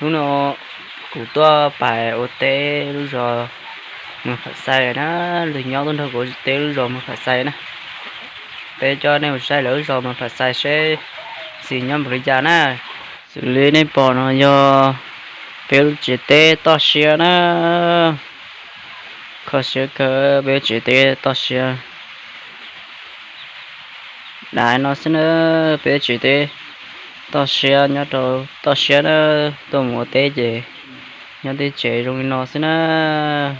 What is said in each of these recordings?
lúc nó cụ to bài ô tê lúc rồi mình phải xài nó lười nhau tuần thôi của tê lúc rồi mình phải xài nó tê cho nên mình xài lỡ rồi mình phải xài sẽ xì nhau một cái nè xử lý nên bỏ nó do bé chỉ tê to xia nó khó xia cơ bé chỉ tê to xia đại nó xin nó bé chỉ tê to xia nhớ đồ to xia nó tôi mua tê gì nhớ tê chế rồi nó xin nó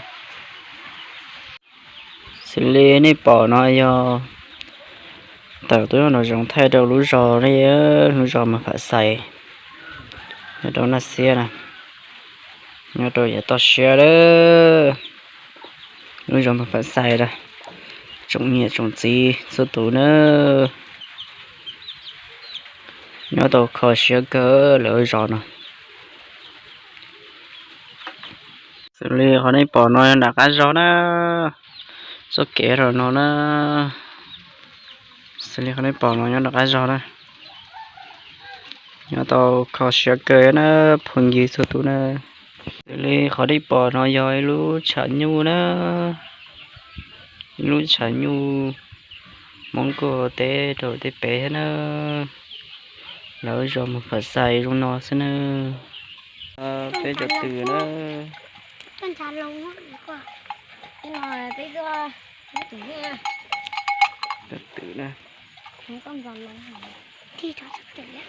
xử lý nên bỏ nó do tàu tôi nó dùng thay đầu lúa rò đấy lúa rò mà phải xài nhớ đồ nó xia nè nhớ đồ giờ to xia đó lúa rò mà phải xài đây trồng nhẹ trồng gì số tủ nữa nhớ đồ khó xia cơ lúa rò nè xử lý họ này bỏ nó đặt cái rò nó số kẻ rồi nó xử lý họ này bỏ nó đặt cái rò đó nhớ tao khó xia cơ nó phun gì số tủ nữa xử lý họ đi bỏ nó rồi lú chả nhu nó lú chả nhu mong cô té rồi té bé nó lỡ rồi mà phải xài luôn nó xin nó bé chợt từ nó con chả lâu quá quá nhưng mà bây giờ tự nhiên chợt từ nè không con giòn lâu thì cho tự nhiên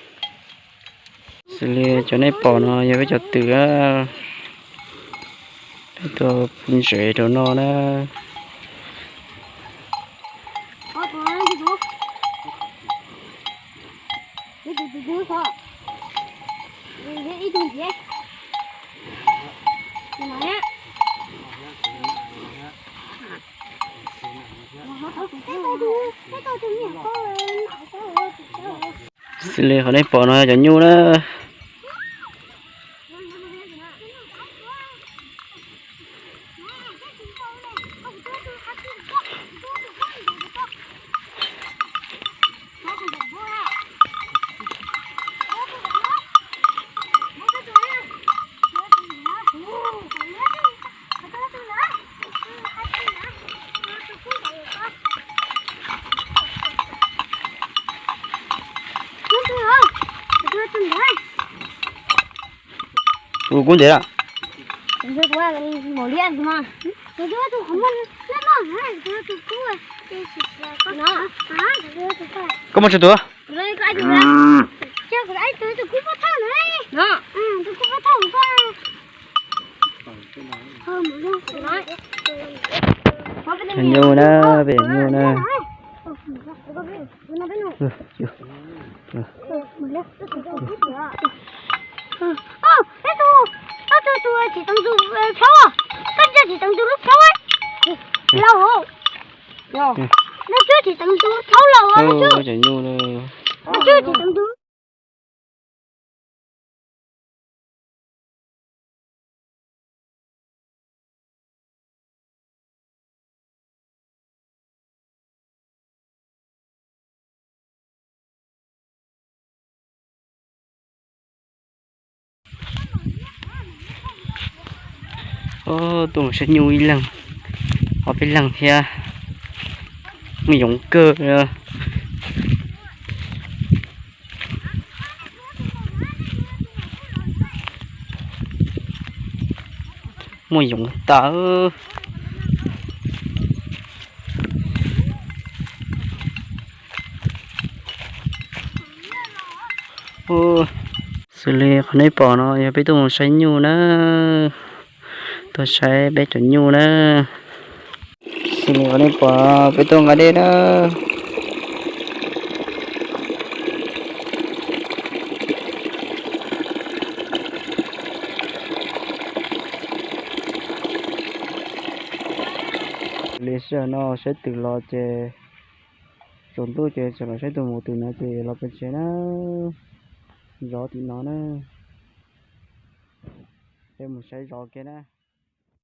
xử lý cho nên bỏ nó giờ bé chợt từ á tôi phun sữa cho nó thôi thôi đi chú đi chú thôi đi ít đi gì này xử lý họ này bỏ nó cho nhu đó cũng vậy ạ. Tôi qua cái mỏ liền mà. Tôi không muốn lên nó hả? Tôi cua. Nó. Có một chút nữa. Rồi cái gì đó. Chắc cái tôi cũng bắt thằng này. Đó. Tôi cũng bắt thằng con. Không muốn nói. Nhiều nè, về nhiều nè. Tôi chỉ tông du cháu à, con chưa chỉ tông du lúc cháu ấy, lâu không? Lâu. Nó chưa chỉ tông du cháu lâu á, nó chưa. Nó chưa chỉ tông du. Tụi sẽ nhui lần họ phải lần theo mình giống cơ rồi mình giống tớ xử lý con này bỏ nó giờ bây tụi sẽ nhu nữa tôi sẽ bé chuẩn nhu nữa xử lý con này bỏ bây tụi ở đây đó lý do nó sẽ tự lo chơi chúng tôi chơi cho nó sẽ từ một từ nó chơi lo bên chơi nó gió thì nó nữa em một sẽ gió kia nè